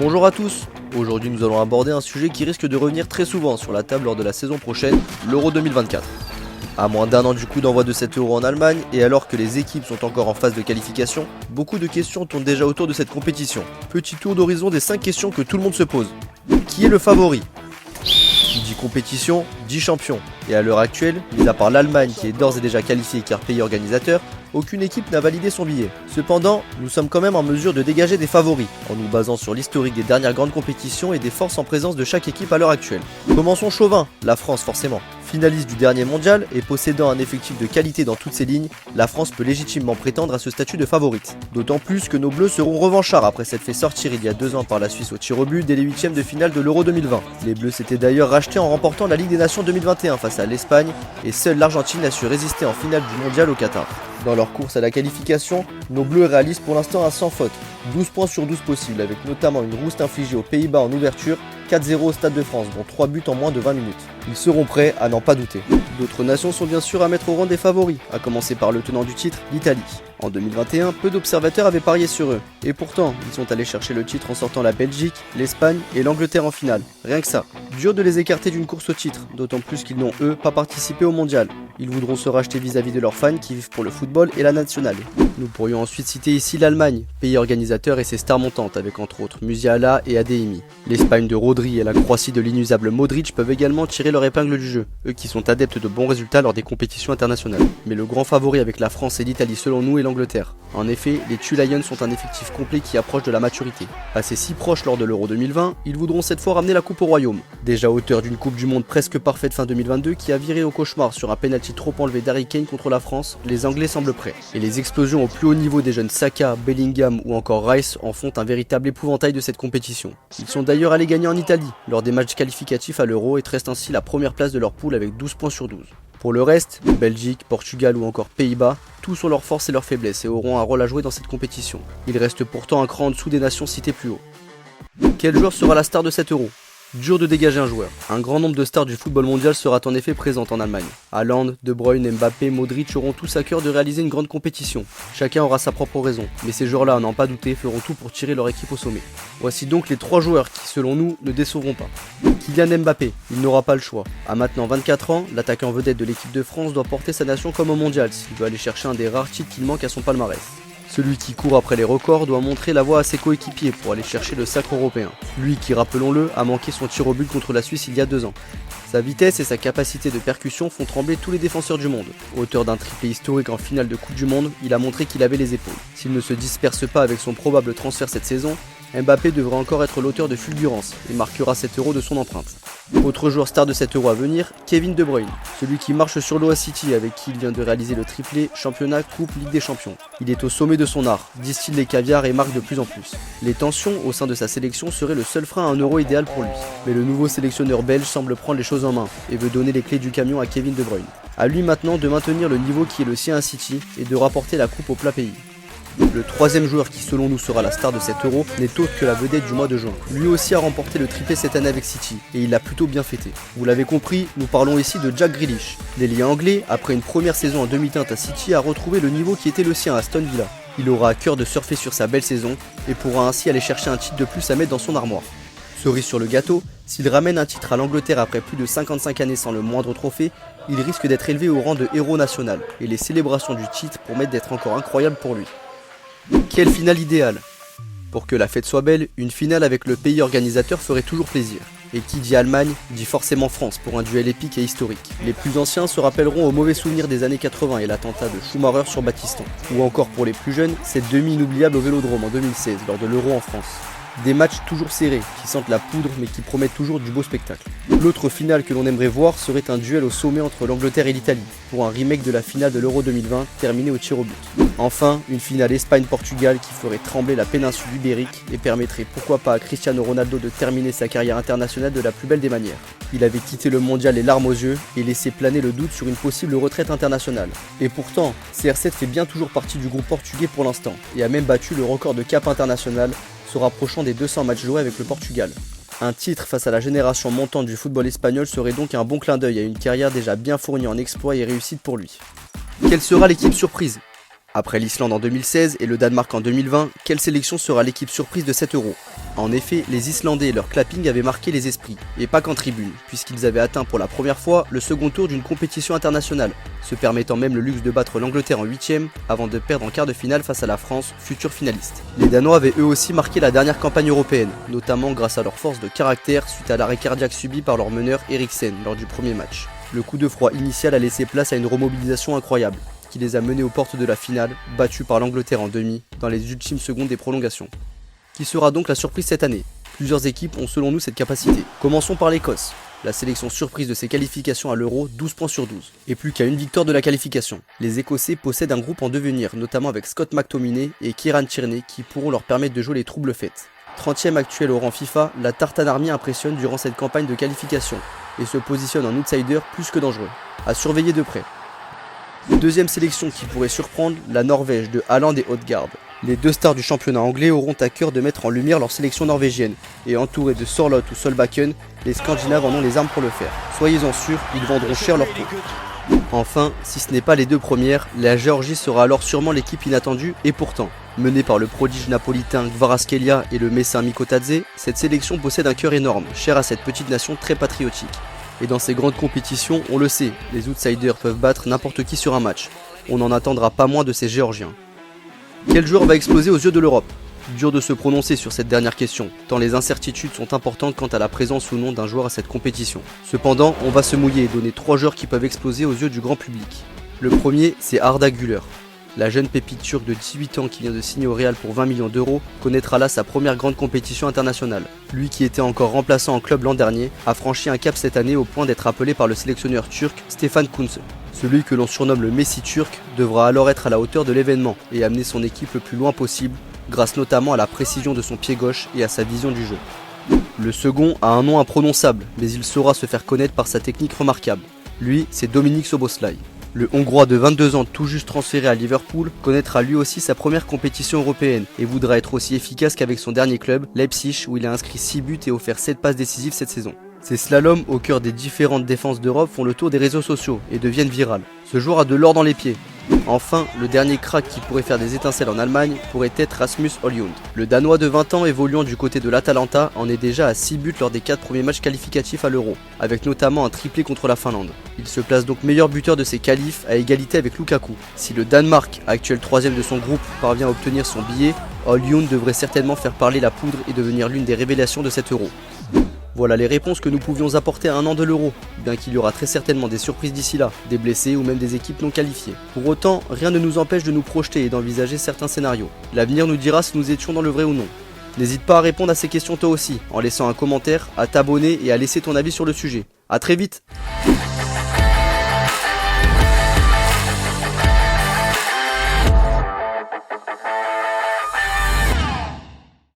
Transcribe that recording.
Bonjour à tous. Aujourd'hui nous allons aborder un sujet qui risque de revenir très souvent sur la table lors de la saison prochaine, l'Euro 2024. À moins d'un an du coup d'envoi de cet Euro en Allemagne, et alors que les équipes sont encore en phase de qualification, beaucoup de questions tournent déjà autour de cette compétition. Petit tour d'horizon des 5 questions que tout le monde se pose. Qui est le favori ? Qui dit compétition, dit champion. Et à l'heure actuelle, mis à part l'Allemagne qui est d'ores et déjà qualifiée car pays organisateur, aucune équipe n'a validé son billet. Cependant, nous sommes quand même en mesure de dégager des favoris, en nous basant sur l'historique des dernières grandes compétitions et des forces en présence de chaque équipe à l'heure actuelle. Commençons chauvin, la France forcément. Finaliste du dernier mondial et possédant un effectif de qualité dans toutes ses lignes, la France peut légitimement prétendre à ce statut de favorite. D'autant plus que nos Bleus seront revanchards après s'être fait sortir il y a 2 ans par la Suisse au tir au but dès les 8e de finale de l'Euro 2020. Les Bleus s'étaient d'ailleurs rachetés en remportant la Ligue des Nations 2021 face à l'Espagne et seule l'Argentine a su résister en finale du mondial au Qatar. Dans leur course à la qualification, nos Bleus réalisent pour l'instant un sans faute, 12 points sur 12 possibles avec notamment une rouste infligée aux Pays-Bas en ouverture, 4-0 au Stade de France dont 3 buts en moins de 20 minutes. Ils seront prêts à n'en pas douter. D'autres nations sont bien sûr à mettre au rang des favoris, à commencer par le tenant du titre, l'Italie. En 2021, peu d'observateurs avaient parié sur eux, et pourtant, ils sont allés chercher le titre en sortant la Belgique, l'Espagne et l'Angleterre en finale. Rien que ça. Dur de les écarter d'une course au titre, d'autant plus qu'ils n'ont eux pas participé au mondial. Ils voudront se racheter vis-à-vis de leurs fans qui vivent pour le football et la nationale. Nous pourrions ensuite citer ici l'Allemagne, pays organisateur et ses stars montantes avec entre autres Musiala et Adeyemi. L'Espagne de Rodri et la Croatie de l'inusable Modric peuvent également tirer leur épingle du jeu, eux qui sont adeptes de bons résultats lors des compétitions internationales. Mais le grand favori avec la France et l'Italie selon nous est l'Angleterre. En effet, les Two Lions sont un effectif complet qui approche de la maturité. Passés si proches lors de l'Euro 2020, ils voudront cette fois ramener la coupe au royaume. Déjà auteur d'une coupe du monde presque parfaite fin 2022 qui a viré au cauchemar sur un penalty trop enlevé d'Harry Kane contre la France, les Anglais semblent prêts. Et les explosions au plus haut niveau des jeunes Saka, Bellingham ou encore Rice en font un véritable épouvantail de cette compétition. Ils sont d'ailleurs allés gagner en Italie, lors des matchs qualificatifs à l'Euro et restent ainsi la première place de leur poule avec 12 points sur 12. Pour le reste, Belgique, Portugal ou encore Pays-Bas, tous ont leurs forces et leurs faiblesses et auront un rôle à jouer dans cette compétition. Ils restent pourtant un cran en dessous des nations citées plus haut. Quel joueur sera la star de cet Euro ? Dur de dégager un joueur. Un grand nombre de stars du football mondial sera en effet présente en Allemagne. Haaland, De Bruyne, Mbappé, Modric auront tous à cœur de réaliser une grande compétition. Chacun aura sa propre raison, mais ces joueurs-là, à n'en pas douter, feront tout pour tirer leur équipe au sommet. Voici donc les 3 joueurs qui, selon nous, ne décevront pas. Kylian Mbappé, il n'aura pas le choix. À maintenant 24 ans, l'attaquant vedette de l'équipe de France doit porter sa nation comme au mondial s'il veut aller chercher un des rares titres qu'il manque à son palmarès. Celui qui court après les records doit montrer la voie à ses coéquipiers pour aller chercher le sacre européen. Lui qui, rappelons-le, a manqué son tir au but contre la Suisse il y a 2 ans. Sa vitesse et sa capacité de percussion font trembler tous les défenseurs du monde. Auteur d'un triplé historique en finale de Coupe du Monde, il a montré qu'il avait les épaules. S'il ne se disperse pas avec son probable transfert cette saison, Mbappé devrait encore être l'auteur de fulgurance et marquera cet Euro de son empreinte. Autre joueur star de cet Euro à venir, Kevin De Bruyne, celui qui marche sur l'eau à City avec qui il vient de réaliser le triplé championnat, coupe, Ligue des Champions. Il est au sommet de son art, distille les caviars et marque de plus en plus. Les tensions au sein de sa sélection seraient le seul frein à un Euro idéal pour lui. Mais le nouveau sélectionneur belge semble prendre les choses en main et veut donner les clés du camion à Kevin De Bruyne. À lui maintenant de maintenir le niveau qui est le sien à City et de rapporter la coupe au plat pays. Le troisième joueur qui selon nous sera la star de cet Euro n'est autre que la vedette du mois de juin. Lui aussi a remporté le triplé cette année avec City et il l'a plutôt bien fêté. Vous l'avez compris, nous parlons ici de Jack Grealish. L'ailier anglais, après une première saison en demi-teinte à City, a retrouvé le niveau qui était le sien à Aston Villa. Il aura à cœur de surfer sur sa belle saison et pourra ainsi aller chercher un titre de plus à mettre dans son armoire. Cerise sur le gâteau, s'il ramène un titre à l'Angleterre après plus de 55 années sans le moindre trophée, il risque d'être élevé au rang de héros national et les célébrations du titre promettent d'être encore incroyables pour lui. Quelle finale idéale! Pour que la fête soit belle, une finale avec le pays organisateur ferait toujours plaisir. Et qui dit Allemagne, dit forcément France pour un duel épique et historique. Les plus anciens se rappelleront aux mauvais souvenirs des années 80 et l'attentat de Schumacher sur Battiston. Ou encore pour les plus jeunes, cette demi inoubliable au Vélodrome en 2016 lors de l'Euro en France. Des matchs toujours serrés, qui sentent la poudre mais qui promettent toujours du beau spectacle. L'autre finale que l'on aimerait voir serait un duel au sommet entre l'Angleterre et l'Italie, pour un remake de la finale de l'Euro 2020 terminée au tir au but. Enfin, une finale Espagne-Portugal qui ferait trembler la péninsule ibérique et permettrait pourquoi pas à Cristiano Ronaldo de terminer sa carrière internationale de la plus belle des manières. Il avait quitté le mondial les larmes aux yeux et laissé planer le doute sur une possible retraite internationale. Et pourtant, CR7 fait bien toujours partie du groupe portugais pour l'instant et a même battu le record de cap international se rapprochant des 200 matchs joués avec le Portugal. Un titre face à la génération montante du football espagnol serait donc un bon clin d'œil à une carrière déjà bien fournie en exploits et réussites pour lui. Quelle sera l'équipe surprise ? Après l'Islande en 2016 et le Danemark en 2020, quelle sélection sera l'équipe surprise de cet Euro ? En effet, les Islandais et leur clapping avaient marqué les esprits, et pas qu'en tribune, puisqu'ils avaient atteint pour la première fois le second tour d'une compétition internationale, se permettant même le luxe de battre l'Angleterre en 8ème, avant de perdre en quart de finale face à la France, futur finaliste. Les Danois avaient eux aussi marqué la dernière campagne européenne, notamment grâce à leur force de caractère suite à l'arrêt cardiaque subi par leur meneur Eriksen lors du premier match. Le coup de froid initial a laissé place à une remobilisation incroyable, qui les a menés aux portes de la finale, battus par l'Angleterre en demi, dans les ultimes secondes des prolongations. Qui sera donc la surprise cette année? Plusieurs équipes ont selon nous cette capacité. Commençons par l'Écosse, la sélection surprise de ses qualifications à l'Euro, 12 points sur 12. Et plus qu'à une victoire de la qualification. Les Écossais possèdent un groupe en devenir, notamment avec Scott McTominay et Kieran Tierney qui pourront leur permettre de jouer les troubles fêtes. 30e actuel au rang FIFA, la Tartan Army impressionne durant cette campagne de qualification et se positionne en outsider plus que dangereux. À surveiller de près. Deuxième sélection qui pourrait surprendre, la Norvège de Haaland et Odegaard. Les deux stars du championnat anglais auront à cœur de mettre en lumière leur sélection norvégienne, et entourés de Sorloth ou Solbakken, les Scandinaves en ont les armes pour le faire. Soyez-en sûrs, ils vendront cher leur peau. Enfin, si ce n'est pas les deux premières, la Géorgie sera alors sûrement l'équipe inattendue, et pourtant, menée par le prodige napolitain Kvaratskhelia et le messin Mikotadze, cette sélection possède un cœur énorme, cher à cette petite nation très patriotique. Et dans ces grandes compétitions, on le sait, les outsiders peuvent battre n'importe qui sur un match. On n'en attendra pas moins de ces Géorgiens. Quel joueur va exploser aux yeux de l'Europe? Dur de se prononcer sur cette dernière question, tant les incertitudes sont importantes quant à la présence ou non d'un joueur à cette compétition. Cependant, on va se mouiller et donner 3 joueurs qui peuvent exploser aux yeux du grand public. Le premier, c'est Arda Güler. La jeune pépite turque de 18 ans qui vient de signer au Real pour 20 millions d'euros connaîtra là sa première grande compétition internationale. Lui qui était encore remplaçant en club l'an dernier, a franchi un cap cette année au point d'être appelé par le sélectionneur turc Stefan Kuntz. Celui que l'on surnomme le Messi turc devra alors être à la hauteur de l'événement et amener son équipe le plus loin possible, grâce notamment à la précision de son pied gauche et à sa vision du jeu. Le second a un nom imprononçable, mais il saura se faire connaître par sa technique remarquable. Lui, c'est Dominik Szoboszlai. Le Hongrois de 22 ans tout juste transféré à Liverpool connaîtra lui aussi sa première compétition européenne et voudra être aussi efficace qu'avec son dernier club, Leipzig, où il a inscrit 6 buts et offert 7 passes décisives cette saison. Ces slaloms au cœur des différentes défenses d'Europe font le tour des réseaux sociaux et deviennent virales. Ce joueur a de l'or dans les pieds. Enfin, le dernier crack qui pourrait faire des étincelles en Allemagne pourrait être Rasmus Højlund. Le Danois de 20 ans évoluant du côté de l'Atalanta en est déjà à 6 buts lors des 4 premiers matchs qualificatifs à l'Euro, avec notamment un triplé contre la Finlande. Il se place donc meilleur buteur de ses qualifs à égalité avec Lukaku. Si le Danemark, actuel 3ème de son groupe, parvient à obtenir son billet, Højlund devrait certainement faire parler la poudre et devenir l'une des révélations de cet Euro. Voilà les réponses que nous pouvions apporter à un an de l'Euro, bien qu'il y aura très certainement des surprises d'ici là, des blessés ou même des équipes non qualifiées. Pour autant, rien ne nous empêche de nous projeter et d'envisager certains scénarios. L'avenir nous dira si nous étions dans le vrai ou non. N'hésite pas à répondre à ces questions toi aussi, en laissant un commentaire, à t'abonner et à laisser ton avis sur le sujet. A très vite!